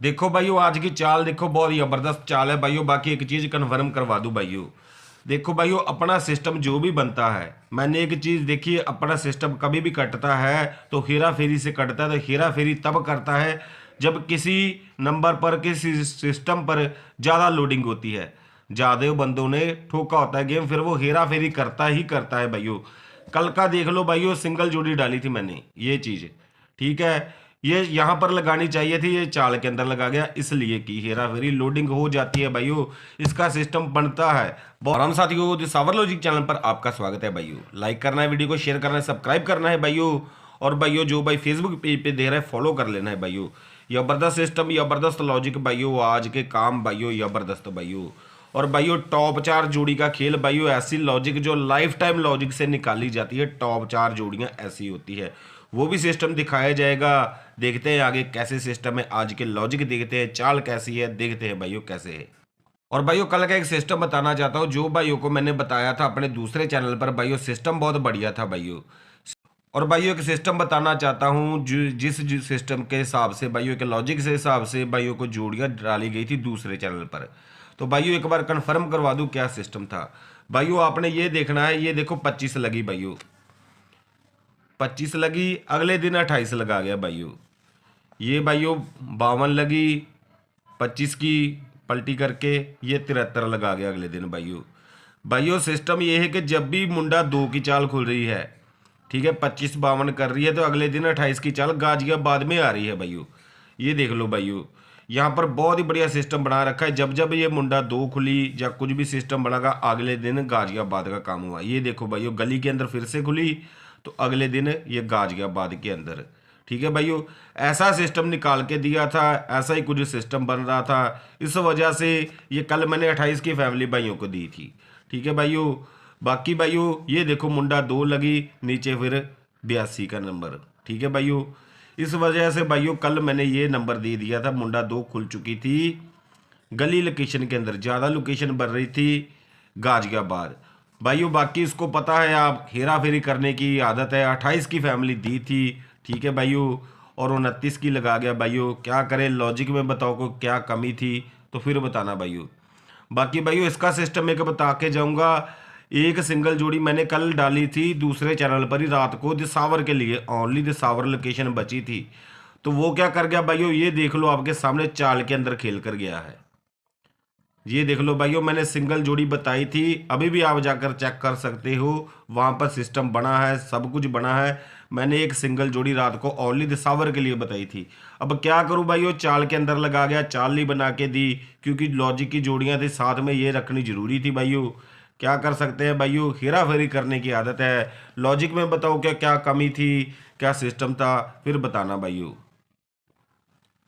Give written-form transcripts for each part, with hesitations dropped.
देखो भाइयों, आज की चाल देखो, बहुत जबरदस्त चाल है भाइयों। बाकी एक चीज कन्फर्म करवा दूं भाइयों, देखो भाइयों, अपना सिस्टम जो भी बनता है, मैंने एक चीज देखी है, अपना सिस्टम कभी भी कटता है तो हेरा फेरी से कटता है। तो हेरा फेरी तब करता है जब किसी नंबर पर, किसी सिस्टम पर ज्यादा लोडिंग होती है, ज्यादा बंदों ने ठोका होता है गेम, फिर वो हेरा फेरी करता ही करता है भाइयों। कल का देख लो भाइयों, सिंगल जोड़ी डाली थी मैंने, ये चीज ठीक है, ये यहां पर लगानी चाहिए थी, ये चाल के अंदर लगा गया, इसलिए की हेरा फेरी लोडिंग हो जाती है भाइयों। इसका सिस्टम बनता है। बहुत आराम साथियों, दिसावर लॉजिक चैनल पर आपका स्वागत है भाइयों। लाइक करना है, वीडियो को शेयर करना है, सब्सक्राइब करना है भाइयों। और भाइयों जो भाई फेसबुक पेज पे दे रहे हैं, फॉलो कर लेना है भाइयों। जबरदस्त सिस्टम, जबरदस्त लॉजिक भाइयों, आज के काम भाइयों जबरदस्त भाइयों। और भाइयों टॉप 4 जोड़ी का खेल भाइयों, ऐसी लॉजिक जो लाइफ टाइम लॉजिक से निकाली जाती है, टॉप 4 जोड़ियां ऐसी होती है, वो भी सिस्टम दिखाया जाएगा। देखते हैं आगे कैसे सिस्टम है, आज के लॉजिक देखते हैं, चाल कैसी है, देखते हैं भाइयों कैसे है। और भाइयों कल का एक सिस्टम बताना चाहता हूँ, जो भाइयों को मैंने बताया था अपने दूसरे चैनल पर भाइयों, सिस्टम बहुत बढ़िया था भाइयों। और भाइयों एक सिस्टम बताना चाहता हूँ जो जिस सिस्टम के हिसाब से भाइयों के लॉजिक से हिसाब से भाइयों को जोड़ियाँ डाली गई थी दूसरे चैनल पर। तो भाइयों एक बार कंफर्म करवा दूँ क्या सिस्टम था। भाइयों आपने ये देखना है, ये देखो 25 लगी भाइयों, 25 लगी, अगले दिन 28 लगा गया भाइयों। ये भाइयों 52 लगी, 25 की पलटी करके ये 73 लगा गया अगले दिन भाइयों। भाइयों सिस्टम ये है कि जब भी मुंडा 2 की चाल खुल रही है, ठीक है, 25-52 कर रही है, तो अगले दिन 28 की चाल गाजियाबाद में आ रही है भाइयों। ये देख लो भाइयों, यहाँ पर बहुत ही बढ़िया सिस्टम बना रखा है। जब जब ये मुंडा 2 खुली या कुछ भी सिस्टम बनागा, अगले दिन गाजियाबाद का काम हुआ। ये देखो भाइयों, गली के अंदर फिर से खुली तो अगले दिन ये गाजियाबाद के अंदर, ठीक है भाइयों। ऐसा सिस्टम निकाल के दिया था, ऐसा ही कुछ सिस्टम बन रहा था। इस वजह से ये कल मैंने 28 की फैमिली भाइयों को दी थी, ठीक है भाइयों। बाकी भाइयों ये देखो मुंडा 2 लगी, नीचे फिर 82 का नंबर, ठीक है भाइयों। इस वजह से भाइयों कल मैंने ये नंबर दे दिया था, मुंडा 2 खुल चुकी थी गली लोकेशन के अंदर, ज़्यादा लोकेशन बन रही थी गाजियाबाद भाइयों। बाकी इसको पता है, आप हेरा फेरी करने की आदत है, 28 की फैमिली दी थी, ठीक है भाइयों, और 29 की लगा गया भाइयों। क्या करें, लॉजिक में बताओ को क्या कमी थी तो फिर बताना भाइयों। बाकी भाइयों इसका सिस्टम एक बता के जाऊंगा। एक सिंगल जोड़ी मैंने कल डाली थी दूसरे चैनल पर ही रात को, दिसावर के लिए, ओनली दिसावर लोकेशन बची थी, तो वो क्या कर गया भाइयों, ये देख लो आपके सामने, चाल के अंदर खेल कर गया है। ये देख लो भाइयों, मैंने सिंगल जोड़ी बताई थी, अभी भी आप जाकर चेक कर सकते हो, वहां पर सिस्टम बना है, सब कुछ बना है। मैंने एक सिंगल जोड़ी रात को ओनली दिसावर के लिए बताई थी। अब क्या करूं भाइयों, चाल के अंदर लगा गया, चाल नहीं बना के दी, क्योंकि लॉजिक की जोड़ियां थी साथ में, ये रखनी जरूरी थी भाइयों। क्या कर सकते हैं भाइयों, हेरा फेरी करने की आदत है। लॉजिक में बताओ क्या क्या कमी थी, क्या सिस्टम था, फिर बताना भाइयों।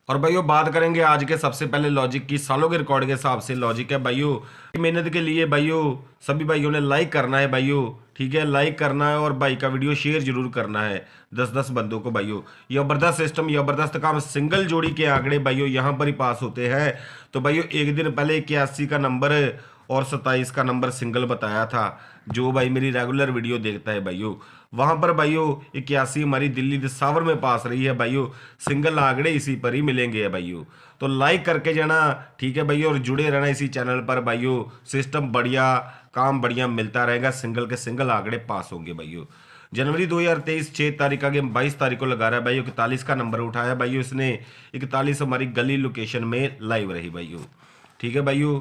और भाइयों बात करेंगे आज के सबसे पहले लॉजिक की, सालों के रिकॉर्ड के हिसाब से लॉजिक है भाइयों। मेहनत के लिए भाइयों सभी भाइयों ने लाइक करना है भाइयों, ठीक है, लाइक करना है, और भाई का वीडियो शेयर जरूर करना है 10-10 बंदों को भाइयों। जबरदस्त सिस्टम, जबरदस्त काम, सिंगल जोड़ी के आंकड़े भाइयों यहाँ पर ही पास होते हैं। तो भाइयों एक दिन पहले 81 का नंबर और 27 का नंबर सिंगल बताया था, जो भाई मेरी रेगुलर वीडियो देखता है भाइयों, वहां पर भाइयों 81 हमारी दिल्ली दिसावर में पास रही है भाइयों। सिंगल आंकड़े इसी पर ही मिलेंगे भाइयों। तो लाइक करके जाना, ठीक है भाइयों, और जुड़े रहना इसी चैनल पर भाइयों। सिस्टम बढ़िया, काम बढ़िया मिलता रहेगा, सिंगल के सिंगल आंकड़े पास होंगे भाइयों। जनवरी 2023 6 तारीख का गेम 22 तारीख को लगा रहा है भाइयों, 41 का नंबर उठाया भाइयों इसने, 41 हमारी गली लोकेशन में लाइव रही भाइयों, ठीक है भाइयों।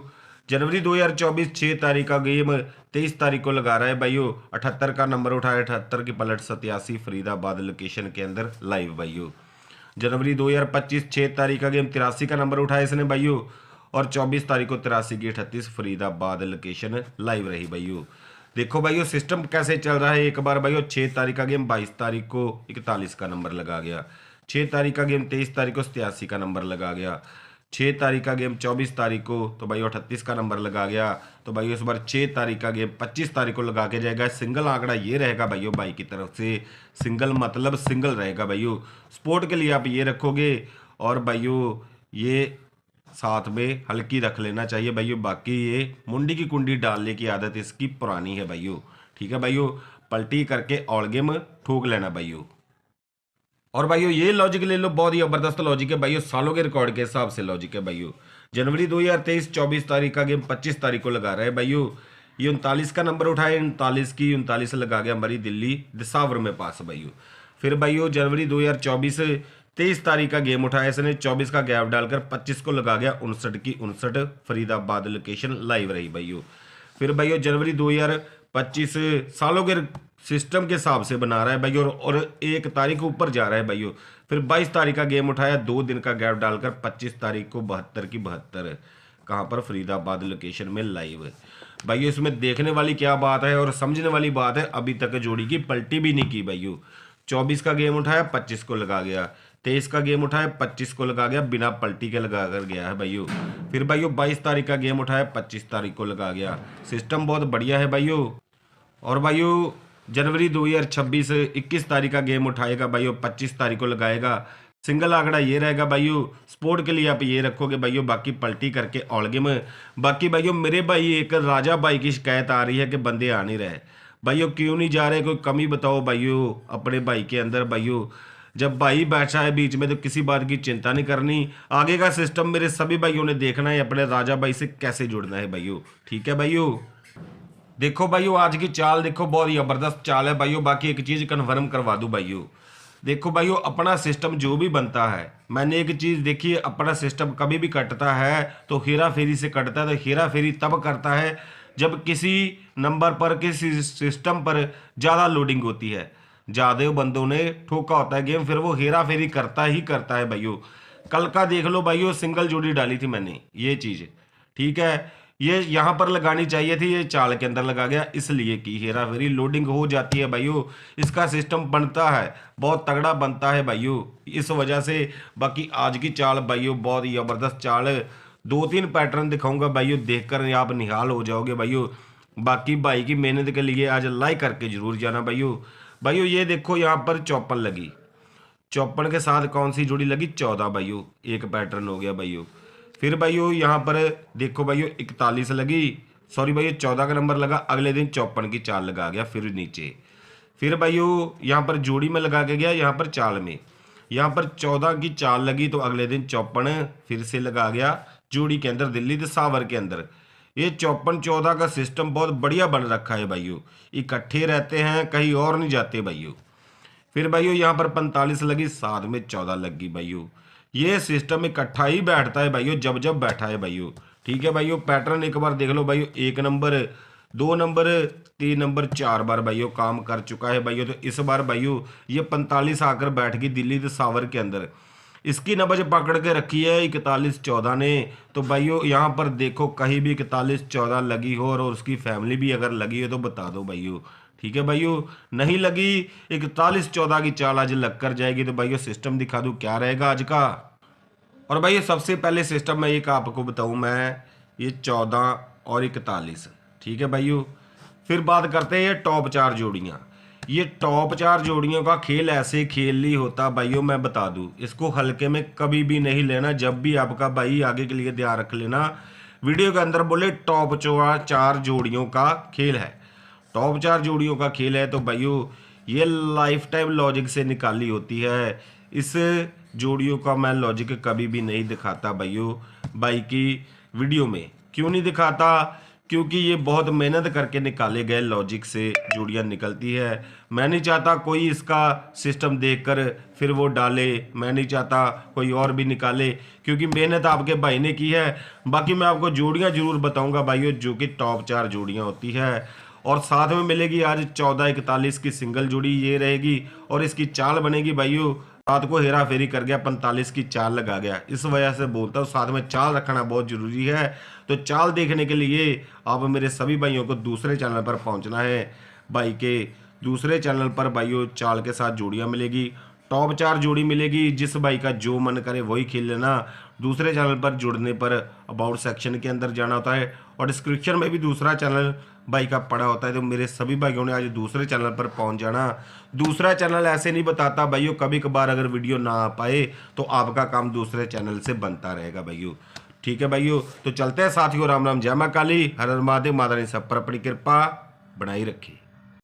जनवरी 2024 6 तारीख का गेम 23 तारीख को लगा रहा है भाइयों, 78 का नंबर उठाया, 78 की पलट 87 फरीदाबाद लोकेशन के अंदर लाइव भाइयों। जनवरी 2025 6 तारीख का गेम 83 का नंबर उठाया इसने भाइयों, और 24 तारीख को 83 की 38 फरीदाबाद लोकेशन लाइव रही भाइयों। देखो भाइयों सिस्टम कैसे चल रहा है एक बार भाइयों। 6 तारीख का गेम 22 तारीख को 41 का नंबर लगा गया, 6 तारीख का गेम 23 तारीख को 87 का नंबर लगा गया, 6 तारीख का गेम 24 तारीख को तो भाई 38 का नंबर लगा गया। तो भाई इस बार 6 तारीख का गेम 25 तारीख को लगा के जाएगा। सिंगल आंकड़ा ये रहेगा भाइयों, भाई की तरफ से सिंगल मतलब सिंगल रहेगा भाइयों, स्पोर्ट के लिए आप ये रखोगे। और भाइयों ये साथ में हल्की रख लेना चाहिए भाइयों, बाकी ये मुंडी की कुंडी डालने की आदत इसकी पुरानी है भाइयों, ठीक है भाइयों। पलटी करके ऑल गेम ठोक लेना भाइयों। और भाइयों ये लॉजिक ले लो, बहुत ही जबरदस्त लॉजिक है भाइयों, सालों के रिकॉर्ड के हिसाब से लॉजिक है भाइयों। जनवरी 2023 24 तारीख का गेम 25 तारीख को लगा रहा है भाइयों। ये 39 का नंबर उठाए, 39 की 39 लगा गया हमारी दिल्ली दिसावर में पास भाइयों। फिर भाइयों जनवरी 2024 23 तारीख का गेम उठाया इसने, 24 का गैप डालकर 25 को लगा गया 59 की 59, फरीदाबाद लोकेशन लाइव रही भाइयों। फिर भाइयों जनवरी 2025 सालों के सिस्टम के हिसाब से बना रहा है भाइयों, और 1 तारीख ऊपर जा रहा है भाइयों। फिर 22 तारीख का गेम उठाया, 2 दिन का गैप डालकर 25 तारीख को 72 की 72, कहाँ पर, फरीदाबाद लोकेशन में लाइव भाइयों। इसमें देखने वाली क्या बात है और समझने वाली बात है, अभी तक जोड़ी की पलटी भी नहीं की भाइयों। 24 का गेम उठाया 25 को लगा गया, 23 का गेम उठाया 25 को लगा गया, बिना पलटी के लगा कर गया है भाइयों। फिर भाइयों 22 तारीख का गेम उठाया 25 तारीख को लगा गया। सिस्टम बहुत बढ़िया है भाइयों। और भाइयों जनवरी 2026 21 तारीख का गेम उठाएगा भाइयों, 25 तारीख को लगाएगा। सिंगल आंकड़ा ये रहेगा भाइयों, स्पोर्ट के लिए आप ये रखोगे भाइयों, बाकी पलटी करके ऑल गेम। बाकी भाइयों मेरे भाई एक राजा भाई की शिकायत आ रही है कि बंदे आ नहीं रहे भाइयों, क्यों नहीं जा रहे, कोई कमी बताओ भाइयों अपने भाई के अंदर भाइयों। जब भाई बैठा है बीच में तो किसी बात की चिंता नहीं करनी, आगे का सिस्टम मेरे सभी भाइयों ने देखना है, अपने राजा भाई से कैसे जुड़ना है भाइयों। ठीक है भाइयों, देखो भाइयों आज की चाल देखो, बहुत जबरदस्त चाल है भाइयों। बाकी एक चीज कन्फर्म करवा दूं भाइयों, देखो भाइयों अपना सिस्टम जो भी बनता है, मैंने एक चीज देखी है, अपना सिस्टम कभी भी कटता है तो हेरा फेरी से कटता है। तो हेरा फेरी तब करता है जब किसी नंबर पर, किसी सिस्टम पर ज़्यादा लोडिंग होती है, ज़्यादा बंदों ने ठोका होता है गेम, फिर वो हेरा फेरी करता ही करता है भाइयों। कल का देख लो भाइयों, सिंगल जोड़ी डाली थी मैंने, ये चीज़ ठीक है, ये यहाँ पर लगानी चाहिए थी, ये चाल के अंदर लगा गया, इसलिए कि हेरा फेरी लोडिंग हो जाती है भाइयों। इसका सिस्टम बनता है, बहुत तगड़ा बनता है भाइयों, इस वजह से। बाकी आज की चाल भाइयों बहुत ही ज़बरदस्त चाल है, 2-3 पैटर्न दिखाऊंगा भाइयों, देखकर आप निहाल हो जाओगे भाइयों। बाकी भाई की मेहनत के लिए आज लाइक करके जरूर जाना भाइयों। भाइयों ये देखो यहाँ पर 54 लगी, 54 के साथ कौन सी जोड़ी लगी, 14 भाइयों, एक पैटर्न हो गया भाइयों। फिर भाइयों यहाँ पर देखो भाइयों 41 लगी, सॉरी भाइयों 14 का नंबर लगा, अगले दिन 54 की चाल लगा गया फिर नीचे। फिर भाइयों यहाँ पर जोड़ी में लगा के गया, यहाँ पर चाल में, यहाँ पर 14 की चाल लगी तो अगले दिन 54 फिर से लगा गया जोड़ी के अंदर, दिल्ली दिसावर के अंदर। ये 54-14 का सिस्टम बहुत बढ़िया बन रखा है भाइयों, इकट्ठे रहते हैं, कहीं और नहीं जाते भाइयों। फिर भाइयों यहाँ पर 45 लगी, साथ में 14 लगी भाइयों। ये सिस्टम इकट्ठा ही बैठता है भाइयों, जब जब बैठा है भाइयों। ठीक है भाइयों, पैटर्न एक बार देख लो भाइयों, 1 नंबर 2 नंबर 3 नंबर 4 बार भाइयों काम कर चुका है भाइयों। तो इस बार भाइयों ये 45 आकर बैठ गई दिल्ली दिसावर के अंदर, इसकी नब्ज पकड़ के रखी है 41-14 ने। तो भाइयों यहाँ पर देखो कहीं भी 41-14 लगी हो और उसकी फैमिली भी अगर लगी हो तो बता दो भाइयों। ठीक है भाइयों, नहीं लगी 41-14 की चाल आज लग कर जाएगी तो भाइयों सिस्टम दिखा दूँ क्या रहेगा आज का। और भाइयों सबसे पहले सिस्टम मैं एक आपको बताऊँ, मैं ये 14 और 41, ठीक है भाइयों। फिर बात करते हैं ये टॉप 4 जोड़ियाँ। ये टॉप 4 जोड़ियों का खेल ऐसे खेल नहीं होता भाइयों, मैं बता दूं, इसको हल्के में कभी भी नहीं लेना। जब भी आपका भाई आगे के लिए ध्यान रख लेना, वीडियो के अंदर बोले टॉप 4 जोड़ियों का खेल है, टॉप 4 जोड़ियों का खेल है, तो भाइयों ये लाइफ टाइम लॉजिक से निकाली होती है। इस जोड़ियों का मैं लॉजिक कभी भी नहीं दिखाता भाइयों, भाई की वीडियो में क्यों नहीं दिखाता, क्योंकि ये बहुत मेहनत करके निकाले गए लॉजिक से जोड़ियाँ निकलती है। मैं नहीं चाहता कोई इसका सिस्टम देखकर फिर वो डाले, मैं नहीं चाहता कोई और भी निकाले, क्योंकि मेहनत आपके भाई ने की है। बाकी मैं आपको जोड़ियाँ जरूर बताऊंगा भाइयों, जो कि टॉप 4 जोड़ियाँ होती है। और साथ में मिलेगी आज 14-41 की सिंगल जोड़ी ये रहेगी, और इसकी चाल बनेगी भाइयों, रात को हेरा फेरी कर गया 45 की चाल लगा गया, इस वजह से बोलता हूँ साथ में चाल रखना बहुत जरूरी है। तो चाल देखने के लिए आप मेरे सभी भाइयों को दूसरे चैनल पर पहुंचना है, भाई के दूसरे चैनल पर भाइयों चाल के साथ जोड़ियां मिलेगी, टॉप 4 जोड़ी मिलेगी, जिस भाई का जो मन करे वही खेल लेना। दूसरे चैनल पर जुड़ने पर अबाउट सेक्शन के अंदर जाना होता है, और डिस्क्रिप्शन में भी दूसरा चैनल भाई का पड़ा होता है। तो मेरे सभी भाइयों ने आज दूसरे चैनल पर पहुंच जाना। दूसरा चैनल ऐसे नहीं बताता भाइयों, कभी कभार अगर वीडियो ना आ पाए तो आपका काम दूसरे चैनल से बनता रहेगा भाइयों। ठीक है भाइयों, तो चलते हैं साथियों, राम राम, जय मां काली, हर हर महादेव, माता रानी सब पर अपनी कृपा बनाई रखी।